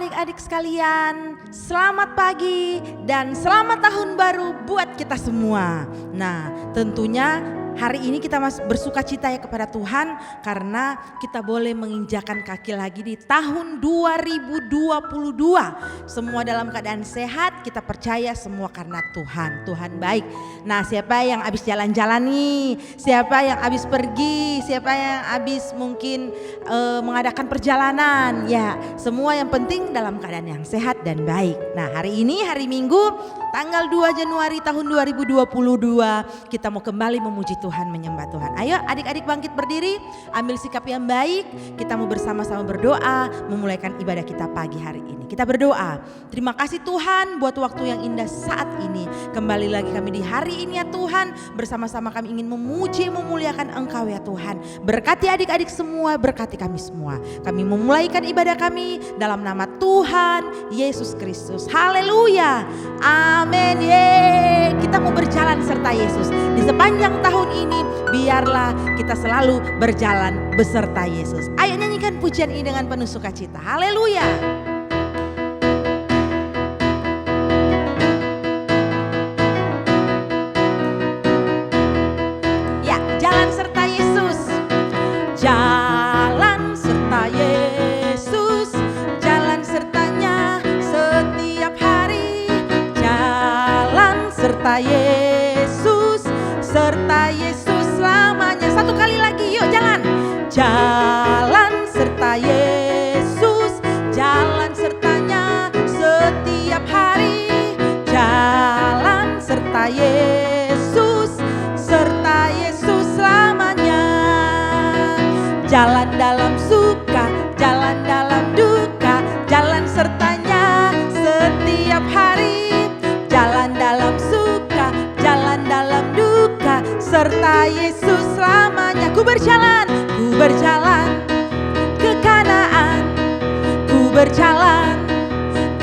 adik-adik sekalian, selamat pagi dan selamat tahun baru buat kita semua. Nah, tentunya hari ini kita masih bersuka cita ya kepada Tuhan karena kita boleh menginjakan kaki lagi di tahun 2022. Semua dalam keadaan sehat, kita percaya semua karena Tuhan. Tuhan baik. Nah, siapa yang habis jalan-jalan nih? Siapa yang habis pergi? Siapa yang habis mungkin mengadakan perjalanan? Ya, semua yang penting dalam keadaan yang sehat dan baik. Nah, hari ini hari Minggu tanggal 2 Januari tahun 2022 kita mau kembali memuji Tuhan, menyembah Tuhan. Ayo adik-adik bangkit berdiri, ambil sikap yang baik. Kita mau bersama-sama berdoa, memulaikan ibadah kita pagi hari ini. Kita berdoa, terima kasih Tuhan buat waktu yang indah saat ini. Kembali lagi kami di hari ini ya Tuhan, bersama-sama kami ingin memuji, memuliakan Engkau ya Tuhan. Berkati adik-adik semua, berkati kami semua. Kami memulaikan ibadah kami dalam nama Tuhan Yesus Kristus. Haleluya, amin. Yeay, kita mau berjalan serta Yesus. Di sepanjang tahun ini biarlah kita selalu berjalan beserta Yesus. Ayo nyanyikan pujian ini dengan penuh sukacita. Haleluya. Ya, jalan serta Yesus. Jalan serta Yesus, jalan sertanya setiap hari. Jalan serta Yesus, serta Yesus selamanya. Satu kali lagi yuk jalan. Jalan serta Yesus, jalan sertanya setiap hari. Jalan serta Yesus, serta Yesus selamanya. Jalan dalam suka, jalan dalam duka, jalan sertanya setiap hari. Jalan dalam suka, jalan dalam duka, serta Yesus selamanya. Ku berjalan ke Kanaan, ku berjalan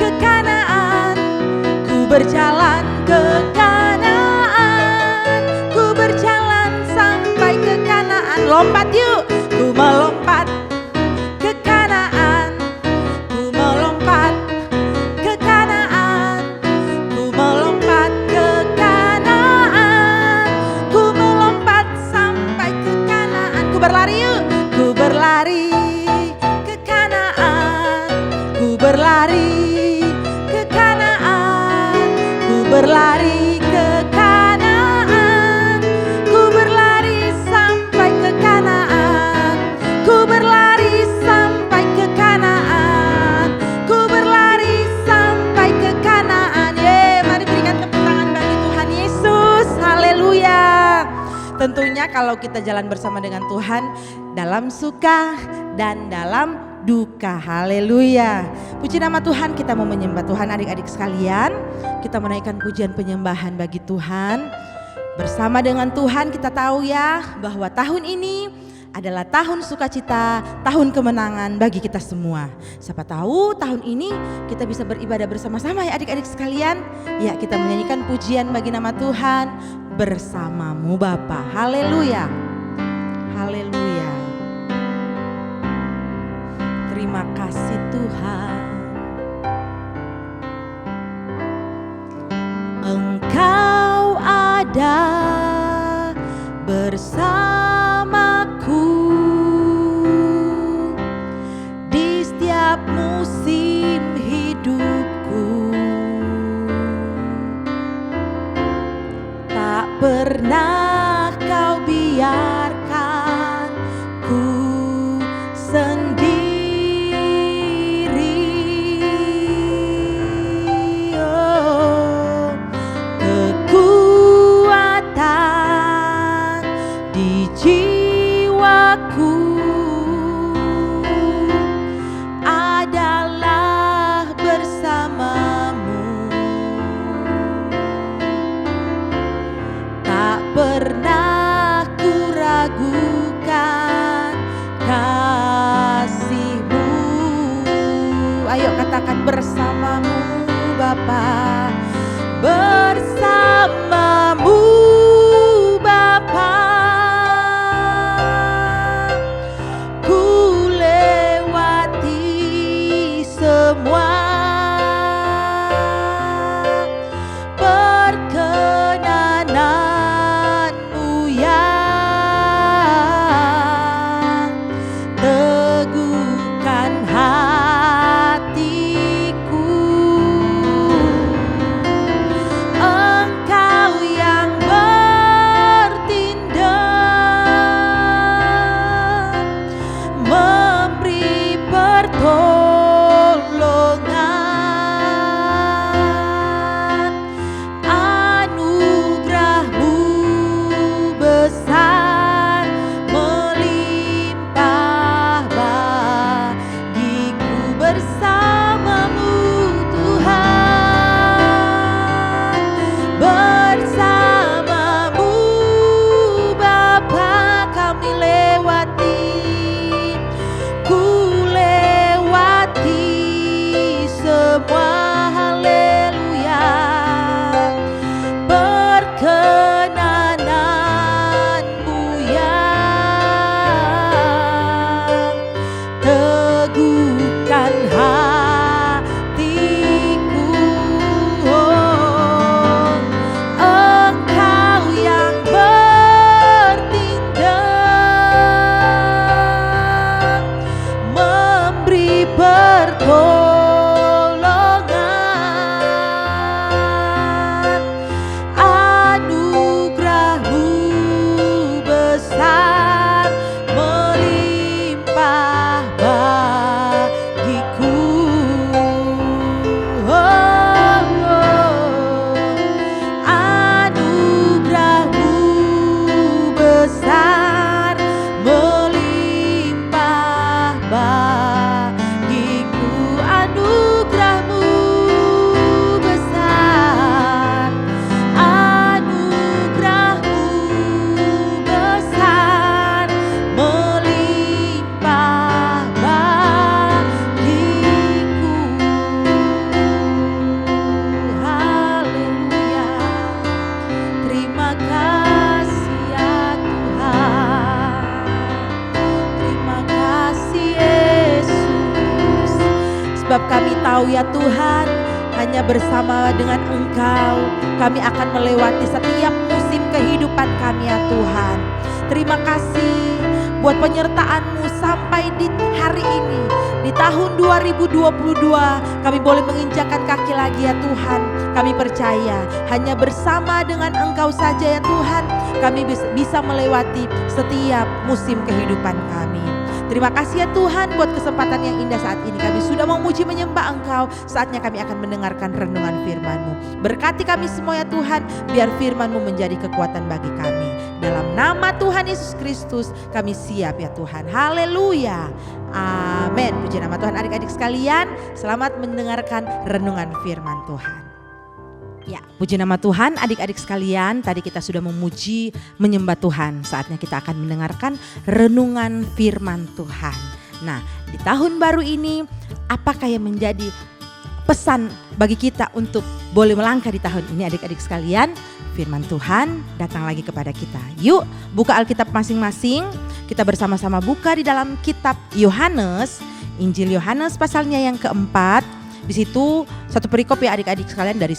ke Kanaan, ku berjalan ke Kanaan, ku berjalan sampai ke Kanaan. Lompat yuk, ku melompat ke Kanaan, ku melompat ke Kanaan, ku melompat ke Kanaan, ku melompat sampai ke Kanaan. Ku berlari yuk, ku berlari ke Kanaan, ku berlari ke Kanaan, ku berlari ke Kanaan, ku berlari sampai ke Kanaan, ku berlari sampai ke Kanaan, ku berlari sampai ke Kanaan. Mari berikan tepuk tangan bagi Tuhan Yesus. Haleluya. Tentunya kalau kita jalan bersama dengan Tuhan dalam suka dan dalam duka. Haleluya. Puji nama Tuhan, kita mau menyembah Tuhan adik-adik sekalian. Kita menaikkan pujian penyembahan bagi Tuhan. Bersama dengan Tuhan kita tahu ya bahwa tahun ini adalah tahun sukacita, tahun kemenangan bagi kita semua. Siapa tahu tahun ini kita bisa beribadah bersama-sama ya adik-adik sekalian. Ya, kita menyanyikan pujian bagi nama Tuhan, bersamamu Bapa. Haleluya. Haleluya. Terima kasih Tuhan. Engkau ada bersamaku di setiap musim hidupku. Tak pernah kau biarkan ku sendiri. Oh, kekuatan semua. Haleluya. Perkenananmu yang teguhkan hatiku. Oh, Engkau yang bertindak, memberi pertolongan. Anugerah-Mu besar melimpah bagiku. Anugerah-Mu besar melimpah bagiku. Anugerah-Mu besar. Anugerah-Mu besar melimpah bagiku. Haleluya. Terima kasih ya Tuhan. Terima kasih Yesus. Sebab kami tahu ya Tuhan, hanya bersama dengan Engkau kami akan melewati setiap musim kehidupan kami ya Tuhan. Terima kasih buat penyertaan-Mu sampai di hari ini. Di tahun 2022 kami boleh menginjakkan kaki lagi ya Tuhan. Kami percaya hanya bersama dengan Engkau saja ya Tuhan kami bisa melewati setiap musim kehidupan kami. Terima kasih ya Tuhan buat kesempatan yang indah saat ini. Kami sudah memuji menyembah Engkau. Saatnya kami akan mendengarkan renungan firman-Mu. Berkati kami semua ya Tuhan, biar firman-Mu menjadi kekuatan bagi kami. Dalam nama Tuhan Yesus Kristus kami siap ya Tuhan. Haleluya. Amin. Puji nama Tuhan. Adik-adik sekalian, selamat mendengarkan renungan firman Tuhan. Ya, puji nama Tuhan. Adik-adik sekalian, tadi kita sudah memuji menyembah Tuhan. Saatnya kita akan mendengarkan renungan firman Tuhan. Nah, di tahun baru ini apakah yang menjadi pesan bagi kita untuk boleh melangkah di tahun ini adik-adik sekalian? Firman Tuhan datang lagi kepada kita. Yuk buka Alkitab masing-masing. Kita bersama-sama buka di dalam kitab Yohanes, Injil Yohanes pasalnya yang keempat. Di situ satu perikop ya adik-adik sekalian dari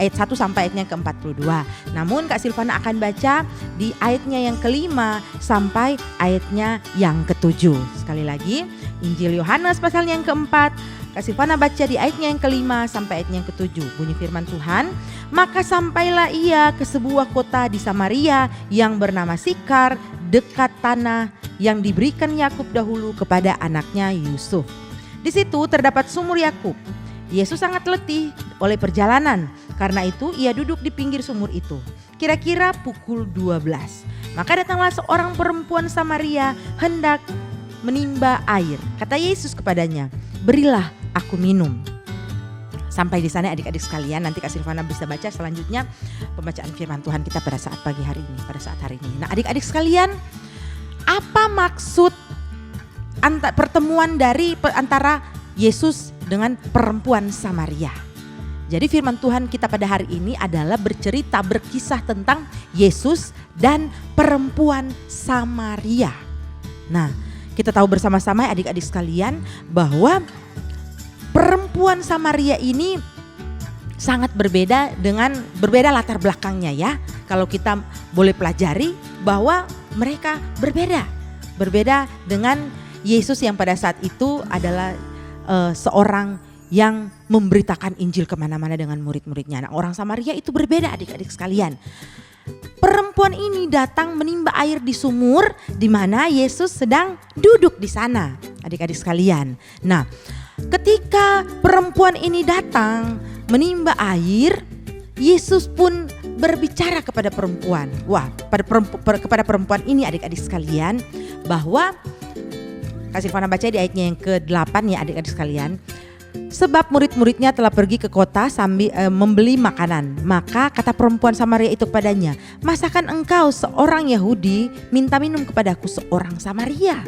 ayat 1 sampai ayatnya ke-42. Namun Kak Silvana akan baca di ayatnya yang kelima sampai ayatnya yang ke-7. Sekali lagi, Injil Yohanes pasalnya yang keempat. Kak Silvana baca di ayatnya yang kelima sampai ayatnya yang ke-7. Bunyi firman Tuhan, maka sampailah ia ke sebuah kota di Samaria yang bernama Sikar, dekat tanah yang diberikan Yakub dahulu kepada anaknya Yusuf. Di situ terdapat sumur Yakub. Yesus sangat letih oleh perjalanan, karena itu ia duduk di pinggir sumur itu. Kira-kira pukul 12. Maka datanglah seorang perempuan Samaria hendak menimba air. Kata Yesus kepadanya, berilah aku minum. Sampai di sana adik-adik sekalian, nanti Kak Silvana bisa baca selanjutnya pembacaan firman Tuhan kita pada saat pagi hari ini, pada saat hari ini. Nah adik-adik sekalian, apa maksud pertemuan dari antara Yesus dengan perempuan Samaria? Jadi firman Tuhan kita pada hari ini adalah berkisah tentang Yesus dan perempuan Samaria. Nah, kita tahu bersama-sama adik-adik sekalian bahwa perempuan Samaria ini sangat berbeda latar belakangnya ya. Kalau kita boleh pelajari bahwa mereka berbeda dengan Yesus yang pada saat itu adalah seorang yang memberitakan Injil kemana-mana dengan murid-muridnya. Nah, orang Samaria itu berbeda adik-adik sekalian. Perempuan ini datang menimba air di sumur di mana Yesus sedang duduk di sana, adik-adik sekalian. Nah, ketika perempuan ini datang menimba air, Yesus pun berbicara kepada perempuan. Kepada perempuan ini adik-adik sekalian bahwa Kak Silvana baca di ayatnya yang ke-8 ya adik-adik sekalian. Sebab murid-muridnya telah pergi ke kota sambil membeli makanan. Maka kata perempuan Samaria itu kepadanya, masakan engkau seorang Yahudi minta minum kepadaku seorang Samaria?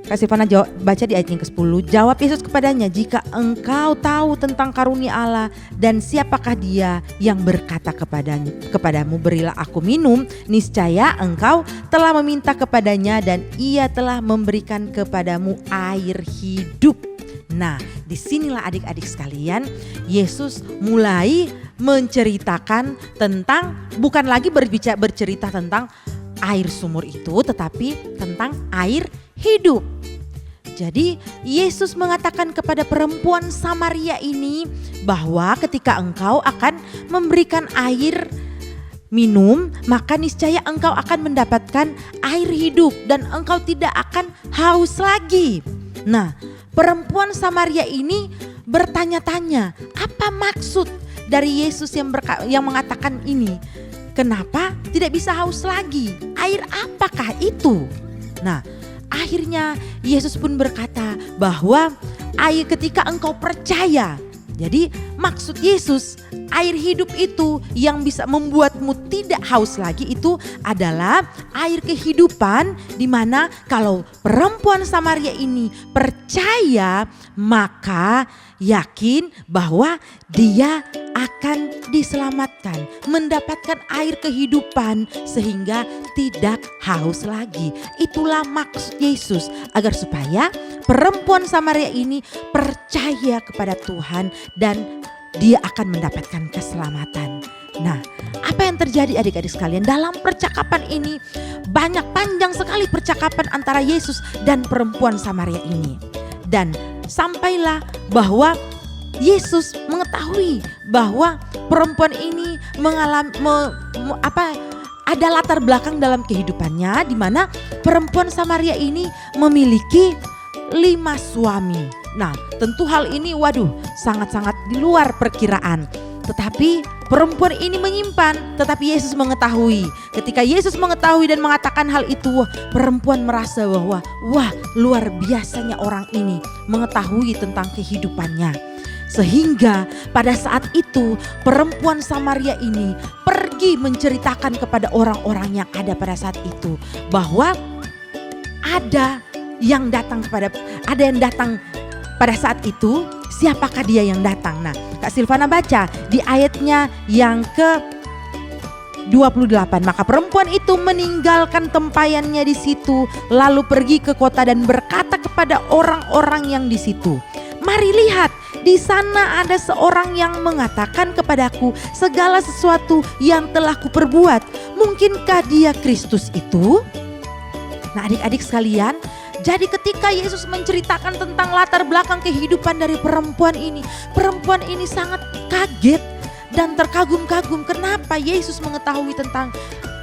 Kak Silvana baca di ayat yang ke-10. Jawab Yesus kepadanya, jika engkau tahu tentang karunia Allah dan siapakah dia yang berkata kepadamu berilah aku minum, niscaya engkau telah meminta kepadanya dan ia telah memberikan kepadamu air hidup. Nah, disinilah adik-adik sekalian, Yesus mulai menceritakan tentang, bukan lagi bercerita tentang air sumur itu, tetapi tentang air hidup. Jadi Yesus mengatakan kepada perempuan Samaria ini bahwa ketika engkau akan memberikan air minum, maka niscaya engkau akan mendapatkan air hidup dan engkau tidak akan haus lagi. Nah, perempuan Samaria ini bertanya-tanya, apa maksud dari Yesus yang mengatakan ini? Kenapa tidak bisa haus lagi? Air apakah itu? Nah, akhirnya Yesus pun berkata bahwa air ketika engkau percaya. Jadi maksud Yesus, air hidup itu yang bisa membuatmu tidak haus lagi itu adalah air kehidupan, di mana kalau perempuan Samaria ini percaya, maka yakin bahwa dia akan diselamatkan, mendapatkan air kehidupan sehingga tidak haus lagi. Itulah maksud Yesus, agar supaya perempuan Samaria ini percaya kepada Tuhan dan dia akan mendapatkan keselamatan. Nah, apa yang terjadi adik-adik sekalian? Dalam percakapan ini panjang sekali percakapan antara Yesus dan perempuan Samaria ini. Dan sampailah bahwa Yesus mengetahui bahwa perempuan ini ada latar belakang dalam kehidupannya, di mana perempuan Samaria ini memiliki 5 suami. Nah, tentu hal ini sangat-sangat di luar perkiraan. Tetapi perempuan ini menyimpan, tetapi Yesus mengetahui. Ketika Yesus mengetahui dan mengatakan hal itu, perempuan merasa bahwa luar biasanya orang ini mengetahui tentang kehidupannya. Sehingga pada saat itu perempuan Samaria ini pergi menceritakan kepada orang-orang yang ada pada saat itu bahwa ada yang datang pada saat itu. Siapakah dia yang datang? Nah, Kak Silvana baca di ayatnya yang ke-28. Maka perempuan itu meninggalkan tempayannya di situ, lalu pergi ke kota dan berkata kepada orang-orang yang di situ, mari lihat, di sana ada seorang yang mengatakan kepadaku segala sesuatu yang telah kuperbuat. Mungkinkah dia Kristus itu? Nah, adik-adik sekalian, jadi ketika Yesus menceritakan tentang latar belakang kehidupan dari perempuan ini sangat kaget dan terkagum-kagum kenapa Yesus mengetahui tentang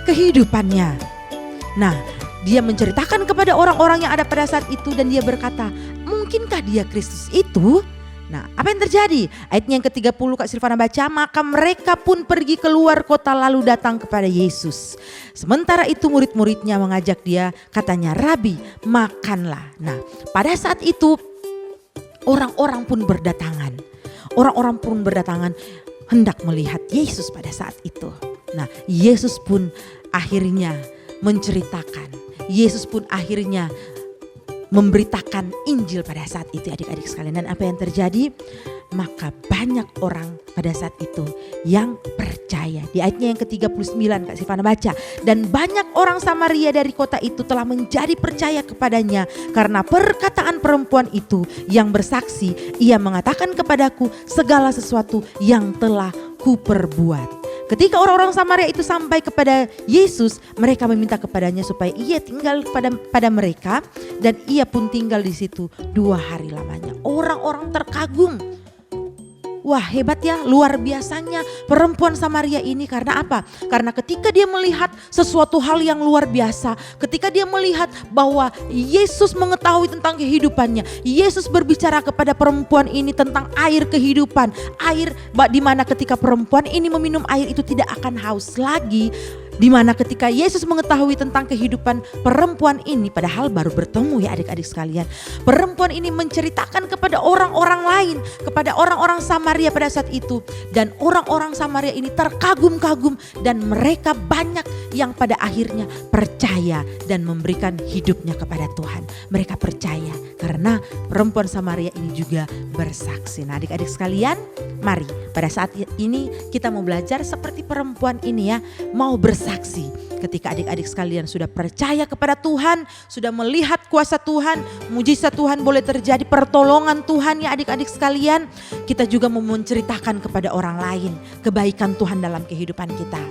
kehidupannya. Nah, dia menceritakan kepada orang-orang yang ada pada saat itu dan dia berkata, mungkinkah dia Kristus itu? Nah, apa yang terjadi? Ayatnya yang ke-30 Kak Silvana baca, maka mereka pun pergi keluar kota lalu datang kepada Yesus. Sementara itu murid-muridnya mengajak dia, katanya, Rabi, makanlah. Nah, pada saat itu orang-orang pun berdatangan. Orang-orang pun berdatangan hendak melihat Yesus pada saat itu. Nah, Yesus pun akhirnya menceritakan. Yesus pun akhirnya memberitakan Injil pada saat itu adik-adik sekalian. Dan apa yang terjadi? Maka banyak orang pada saat itu yang percaya. Di ayatnya yang ke-39 Kak Silvana baca. Dan banyak orang Samaria dari kota itu telah menjadi percaya kepadanya karena perkataan perempuan itu yang bersaksi, ia mengatakan kepadaku segala sesuatu yang telah kuperbuat. Ketika orang-orang Samaria itu sampai kepada Yesus, mereka meminta kepadanya supaya ia tinggal pada mereka dan ia pun tinggal di situ 2 hari lamanya. Orang-orang terkagum. Wah, hebat ya, luar biasanya perempuan Samaria ini. Karena apa? Karena ketika dia melihat sesuatu hal yang luar biasa, ketika dia melihat bahwa Yesus mengetahui tentang kehidupannya, Yesus berbicara kepada perempuan ini tentang air kehidupan, air di mana ketika perempuan ini meminum air itu tidak akan haus lagi. Dimana ketika Yesus mengetahui tentang kehidupan perempuan ini, padahal baru bertemu ya adik-adik sekalian. Perempuan ini menceritakan kepada orang-orang lain, kepada orang-orang Samaria pada saat itu. Dan orang-orang Samaria ini terkagum-kagum dan mereka banyak yang pada akhirnya percaya dan memberikan hidupnya kepada Tuhan. Mereka percaya karena perempuan Samaria ini juga bersaksi. Nah adik-adik sekalian, mari pada saat ini kita mau belajar seperti perempuan ini ya, mau bersaksi. Ketika adik-adik sekalian sudah percaya kepada Tuhan, sudah melihat kuasa Tuhan, mujizat Tuhan boleh terjadi, pertolongan Tuhan ya adik-adik sekalian. Kita juga mau menceritakan kepada orang lain kebaikan Tuhan dalam kehidupan kita.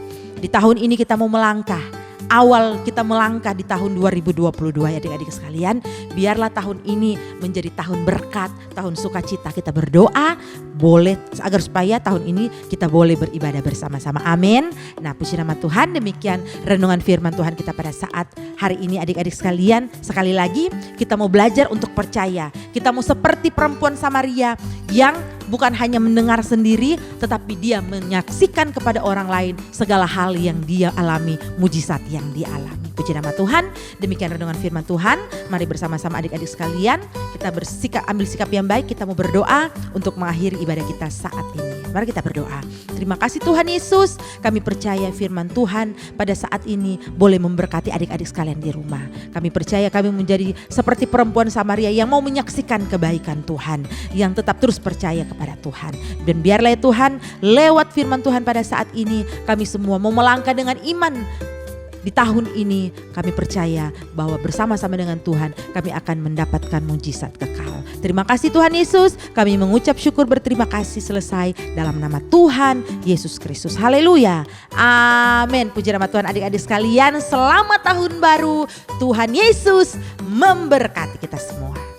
Di tahun ini kita mau melangkah. Awal kita melangkah di tahun 2022 ya adik-adik sekalian. Biarlah tahun ini menjadi tahun berkat, tahun sukacita. Kita berdoa boleh agar supaya tahun ini kita boleh beribadah bersama-sama. Amin. Nah puji nama Tuhan, demikian renungan firman Tuhan kita pada saat hari ini adik-adik sekalian. Sekali lagi kita mau belajar untuk percaya. Kita mau seperti perempuan Samaria yang bukan hanya mendengar sendiri, tetapi dia menyaksikan kepada orang lain segala hal yang dia alami, mujizat yang dia alami. Puji nama Tuhan, demikian renungan firman Tuhan. Mari bersama-sama adik-adik sekalian, kita ambil sikap yang baik, kita mau berdoa untuk mengakhiri ibadah kita saat ini. Mari kita berdoa. Terima kasih Tuhan Yesus, kami percaya firman Tuhan pada saat ini boleh memberkati adik-adik sekalian di rumah. Kami percaya kami menjadi seperti perempuan Samaria yang mau menyaksikan kebaikan Tuhan, yang tetap terus percaya kepada Tuhan. Dan biarlah ya Tuhan, lewat firman Tuhan pada saat ini kami semua mau melangkah dengan iman. Di tahun ini kami percaya bahwa bersama-sama dengan Tuhan kami akan mendapatkan mujizat kekal. Terima kasih Tuhan Yesus, kami mengucap syukur berterima kasih selesai dalam nama Tuhan Yesus Kristus. Haleluya, amin. Puji nama Tuhan. Adik-adik sekalian, selamat tahun baru. Tuhan Yesus memberkati kita semua.